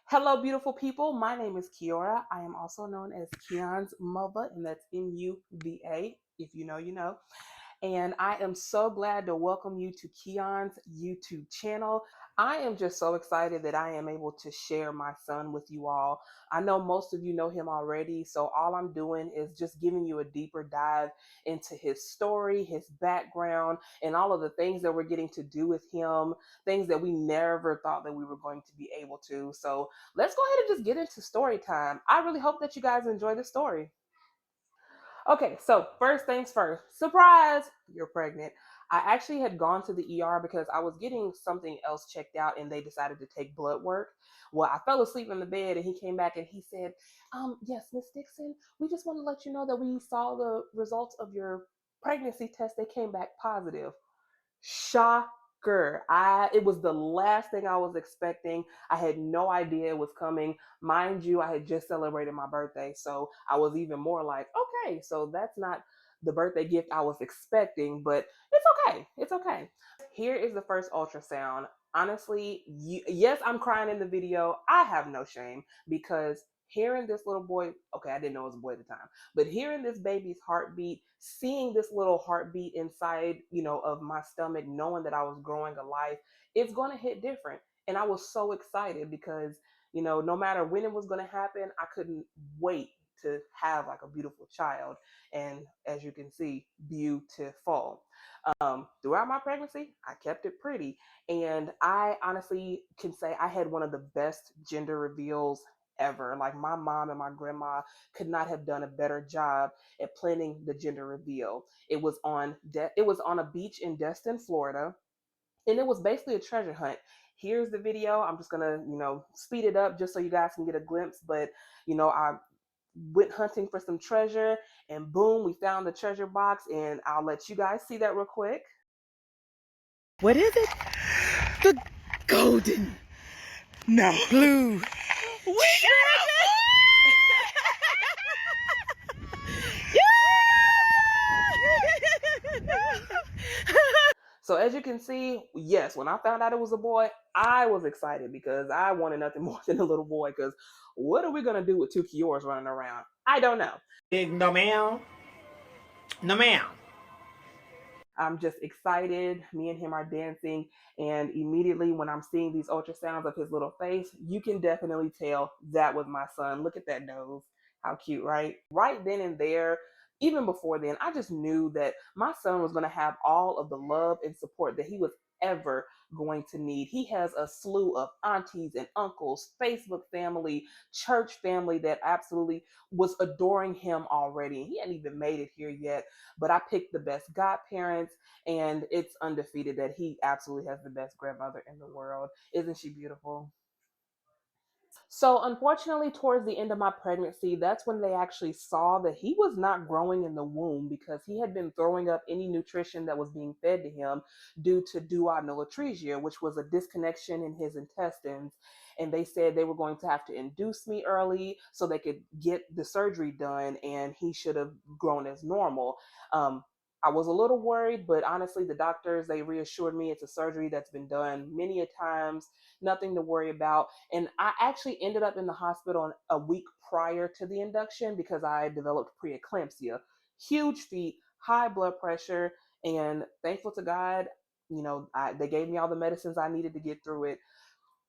Hello, beautiful people. My name is Kiora. I am also known as Keyon's mother, and that's MUVA. If you know, you know. And I am so glad to welcome you to Keon's YouTube channel. I am just so excited that I am able to share my son with you all. I know most of you know him already, so all I'm doing is just giving you a deeper dive into his story, his background, and all of the things that we're getting to do with him, things that we never thought that we were going to be able to. So let's go ahead and just get into story time. I really hope that you guys enjoy the story. Okay, so first things first. Surprise! You're pregnant. I actually had gone to the ER because I was getting something else checked out and they decided to take blood work. Well, I fell asleep in the bed and he came back and he said, yes, Miss Dixon, we just want to let you know that we saw the results of your pregnancy test. They came back positive. Shocker. It was the last thing I was expecting. I had no idea it was coming. Mind you, I had just celebrated my birthday, so I was even more like, okay, so that's not the birthday gift I was expecting, but it's okay. It's okay. Here is the first ultrasound. Honestly, yes, I'm crying in the video. I have no shame because hearing this little boy, okay, I didn't know it was a boy at the time, but hearing this baby's heartbeat, seeing this little heartbeat inside, of my stomach, knowing that I was growing a life, it's going to hit different. And I was so excited because, no matter when it was going to happen, I couldn't wait to have like a beautiful child. And as you can see, beautiful. Throughout my pregnancy, I kept it pretty. And I honestly can say I had one of the best gender reveals ever. Like my mom and my grandma could not have done a better job at planning the gender reveal. It was on a beach in Destin, Florida, and it was basically a treasure hunt. Here's the video. I'm just gonna, speed it up just so you guys can get a glimpse. But I went hunting for some treasure, and boom, we found the treasure box, and I'll let you guys see that real quick. What is it? The golden. No. Blue. We got it! So as you can see, yes, when I found out it was a boy, I was excited because I wanted nothing more than a little boy. Because what are we gonna do with two Kiors running around? I don't know. No ma'am. No ma'am. I'm just excited. Me and him are dancing, and immediately when I'm seeing these ultrasounds of his little face, you can definitely tell that was my son. Look at that nose. How cute, right? Right then and there, even before then, I just knew that my son was going to have all of the love and support that he was ever going to need. He has a slew of aunties and uncles, Facebook family, church family that absolutely was adoring him already. He hadn't even made it here yet, but I picked the best godparents, and it's undefeated that he absolutely has the best grandmother in the world. Isn't she beautiful? So, unfortunately, towards the end of my pregnancy, that's when they actually saw that he was not growing in the womb because he had been throwing up any nutrition that was being fed to him due to duodenal atresia, which was a disconnection in his intestines. And they said they were going to have to induce me early so they could get the surgery done, and he should have grown as normal. I was a little worried, but honestly, the doctors, they reassured me it's a surgery that's been done many a times, nothing to worry about. And I actually ended up in the hospital a week prior to the induction because I developed preeclampsia, huge feet, high blood pressure, and thankful to God, they gave me all the medicines I needed to get through it.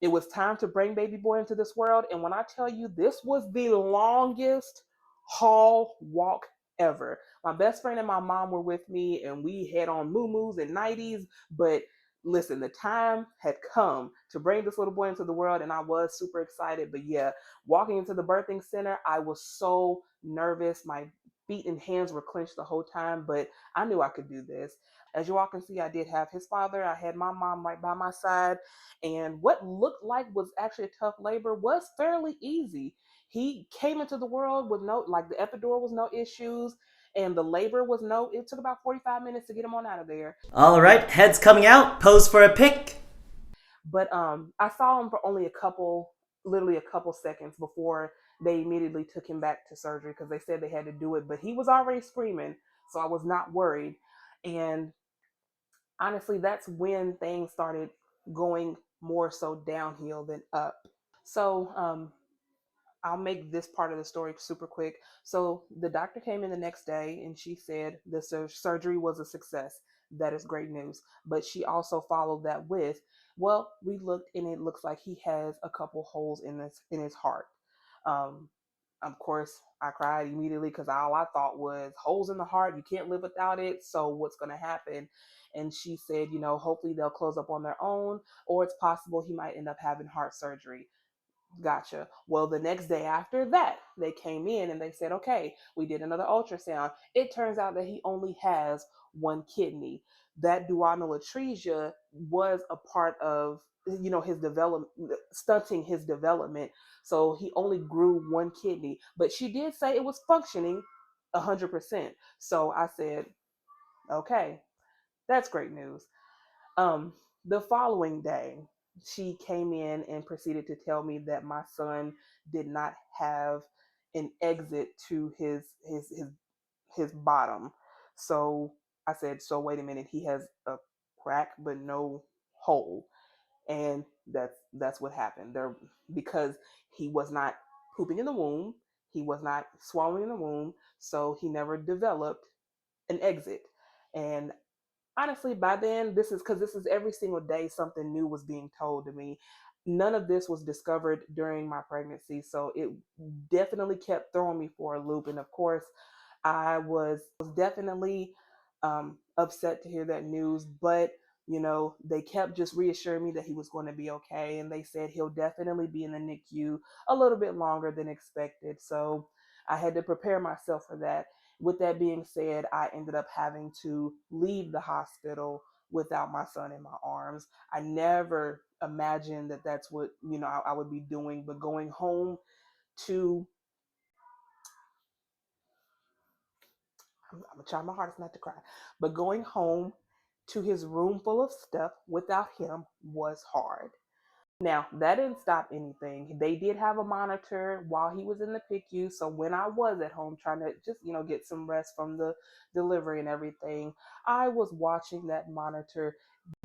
It was time to bring baby boy into this world. And when I tell you, this was the longest hall walk ever. My best friend and my mom were with me, and we had on moo and nighties. But listen, the time had come to bring this little boy into the world, and I was super excited. But yeah, walking into the birthing center, I was so nervous. My feet and hands were clenched the whole time, but I knew I could do this. As you all can see, I did have his father. I had my mom right by my side, and what looked like was actually a tough labor was fairly easy. He came into the world with no, like the epidural was no issues, and the labor was no, it took about 45 minutes to get him on out of there. All right, heads coming out. Pose for a pic. But I saw him for only literally a couple seconds before they immediately took him back to surgery because they said they had to do it. But he was already screaming, so I was not worried. And honestly, that's when things started going more so downhill than up. So I'll make this part of the story super quick. So the doctor came in the next day and she said the surgery was a success. That is great news. But she also followed that with, well, we looked and it looks like he has a couple holes in his heart. Um, of course, I cried immediately because all I thought was holes in the heart. You can't live without it. So what's going to happen? And she said, hopefully they'll close up on their own, or it's possible he might end up having heart surgery. Gotcha. Well, the next day after that, they came in and they said, okay, we did another ultrasound. It turns out that he only has one kidney. That duodenal atresia was a part of, his development, stunting his development. So he only grew one kidney, but she did say it was functioning 100%. So I said, okay, that's great news. Um, the following day, she came in and proceeded to tell me that my son did not have an exit to his bottom. So I said, so wait a minute, he has a crack but no hole, and that's what happened there because he was not pooping in the womb, he was not swallowing in the womb, so he never developed an exit. And honestly, by then, this is every single day something new was being told to me. None of this was discovered during my pregnancy, so it definitely kept throwing me for a loop. And of course, I was definitely upset to hear that news, but they kept just reassuring me that he was going to be okay, and they said he'll definitely be in the NICU a little bit longer than expected. So I had to prepare myself for that. With that being said, I ended up having to leave the hospital without my son in my arms. I never imagined that that's what I would be doing, but going home to I'm gonna try my hardest not to cry, but going home to his room full of stuff without him was hard. Now, that didn't stop anything. They did have a monitor while he was in the PICU. So when I was at home trying to just, get some rest from the delivery and everything, I was watching that monitor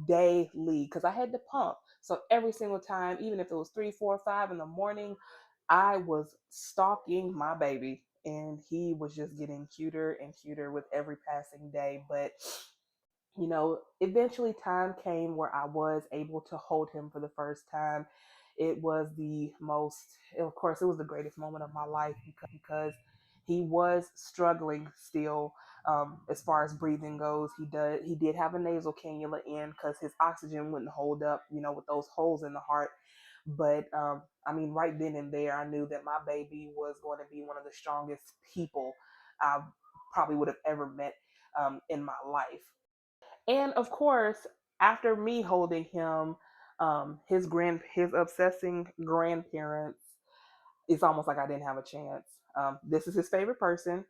daily because I had to pump. So every single time, even if it was 3, 4, 5 in the morning, I was stalking my baby, and he was just getting cuter and cuter with every passing day. But eventually time came where I was able to hold him for the first time. It was of course, it was the greatest moment of my life because he was struggling still as far as breathing goes. He did have a nasal cannula in because his oxygen wouldn't hold up, with those holes in the heart. But I mean, right then and there, I knew that my baby was going to be one of the strongest people I probably would have ever met in my life. And of course, after me holding him, his obsessing grandparents, it's almost like I didn't have a chance. This is his favorite person.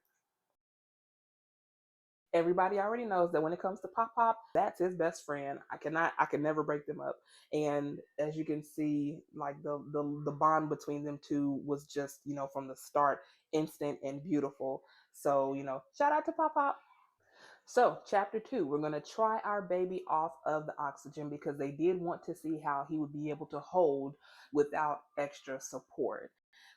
Everybody already knows that when it comes to Pop Pop, that's his best friend. I can never break them up. And as you can see, like the bond between them two was just, from the start, instant and beautiful. So, shout out to Pop Pop. So, chapter 2, we're going to try our baby off of the oxygen because they did want to see how he would be able to hold without extra support.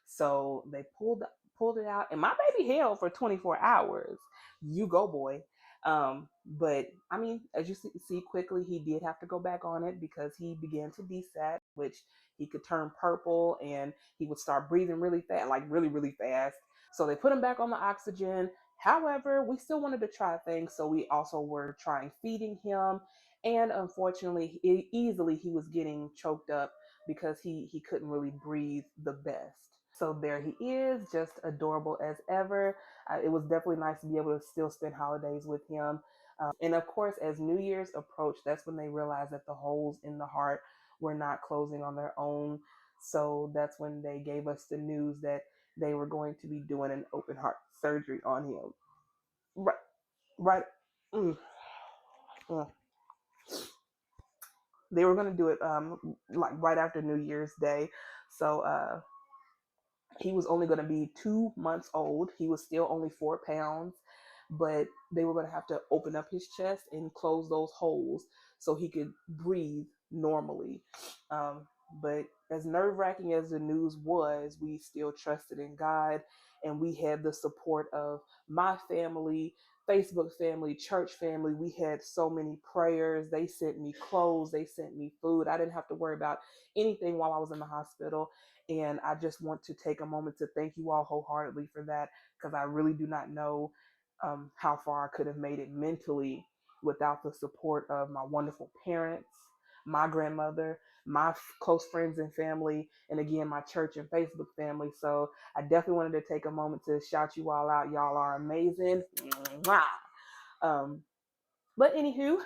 So, they pulled it out, and my baby held for 24 hours. You go, boy. But I mean, as you see quickly, he did have to go back on it because he began to desat, which he could turn purple and he would start breathing really fast, like really, really fast. So they put him back on the oxygen. However, we still wanted to try things, so we also were trying feeding him. And unfortunately, easily he was getting choked up because he couldn't really breathe the best. So there he is, just adorable as ever. It was definitely nice to be able to still spend holidays with him. And of course, as New Year's approached, that's when they realized that the holes in the heart were not closing on their own. So that's when they gave us the news that they were going to be doing an open heart surgery on him. Right, right. Mm, mm. They were going to do it like right after New Year's Day. So he was only going to be 2 months old. He was still only 4 pounds, but they were going to have to open up his chest and close those holes so he could breathe normally. But as nerve-wracking as the news was, we still trusted in God, and we had the support of my family, Facebook family, church family. We had so many prayers. They sent me clothes, they sent me food. I didn't have to worry about anything while I was in the hospital. And I just want to take a moment to thank you all wholeheartedly for that, because I really do not know how far I could have made it mentally without the support of my wonderful parents, my grandmother, my close friends and family, and again, my church and Facebook family. So I definitely wanted to take a moment to shout you all out. Y'all are amazing. Mwah. Um, but anywho,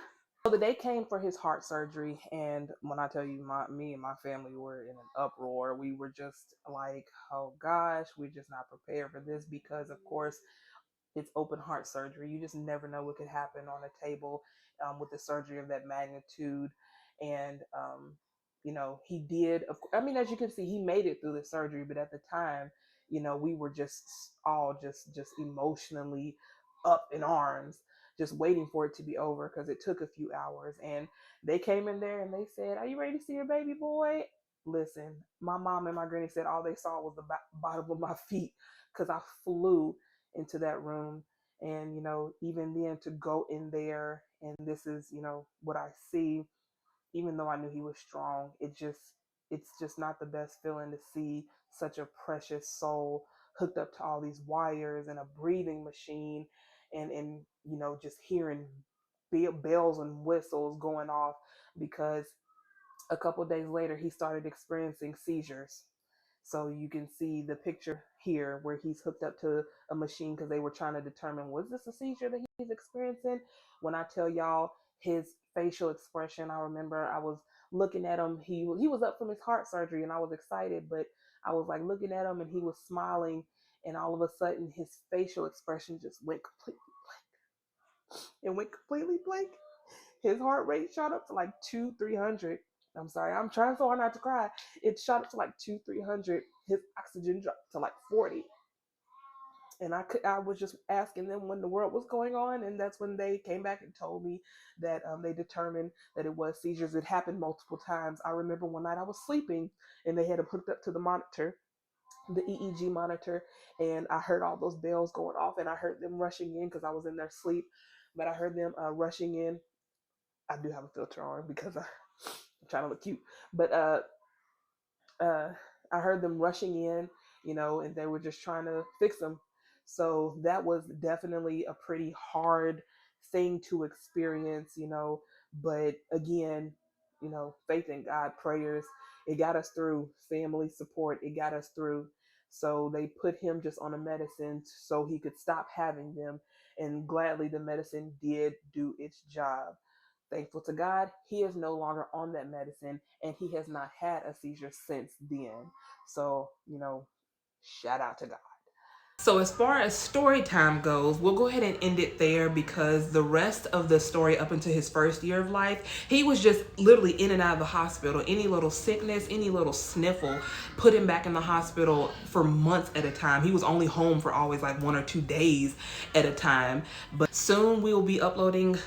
so the day came for his heart surgery, and when I tell you, me and my family were in an uproar. We were just like, oh gosh, we're just not prepared for this, because of course it's open heart surgery. You just never know what could happen on a table with a surgery of that magnitude. And, he did, I mean, as you can see, he made it through the surgery, but at the time, we were just all just emotionally up in arms, just waiting for it to be over, because it took a few hours. And they came in there and they said, "Are you ready to see your baby boy?" Listen, my mom and my granny said all they saw was the bottom of my feet, because I flew into that room. And even then, to go in there, and this is what I see, even though I knew he was strong, it's just not the best feeling to see such a precious soul hooked up to all these wires and a breathing machine, and just hearing bells and whistles going off, because a couple of days later he started experiencing seizures. So you can see the picture here where he's hooked up to a machine, because they were trying to determine, was this a seizure that he's experiencing? When I tell y'all his facial expression, I remember I was looking at him. He was up from his heart surgery, and I was excited, but I was like looking at him, and he was smiling, and all of a sudden his facial expression just went completely blank. It went completely blank. His heart rate shot up to like 200-300. I'm sorry, I'm trying so hard not to cry. It shot up to like 200-300. His oxygen dropped to like 40. And I was just asking them when the world was going on, and that's when they came back and told me that they determined that it was seizures. It happened multiple times. I remember one night I was sleeping, and they had him hooked up to the monitor, the EEG monitor, and I heard all those bells going off, and I heard them rushing in, because I was in their sleep, but I heard them rushing in. I do have a filter on because I'm trying to look cute, but uh, I heard them rushing in, and they were just trying to fix them. So that was definitely a pretty hard thing to experience, but again, faith in God, prayers, it got us through. Family support, it got us through. So they put him just on a medicine so he could stop having them, and gladly the medicine did do its job. Thankful to God, he is no longer on that medicine, and he has not had a seizure since then. So, shout out to God. So as far as story time goes, we'll go ahead and end it there, because the rest of the story up until his first year of life, he was just literally in and out of the hospital. Any little sickness, any little sniffle put him back in the hospital for months at a time. He was only home for always like 1 or 2 days at a time. But soon we will be uploading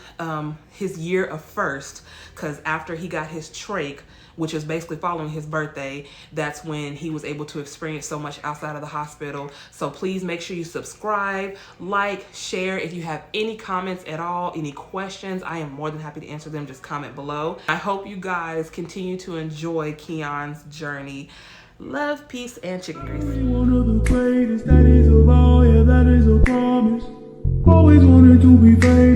his year of first, because after he got his trach, which is basically following his birthday, that's when he was able to experience so much outside of the hospital. So please make sure you subscribe, like, share. If you have any comments at all, any questions, I am more than happy to answer them. Just comment below. I hope you guys continue to enjoy Keyon's journey. Love, peace, and chicken grease. One of the greatest, that is a law, yeah, that is a promise. Always wanted to be famous.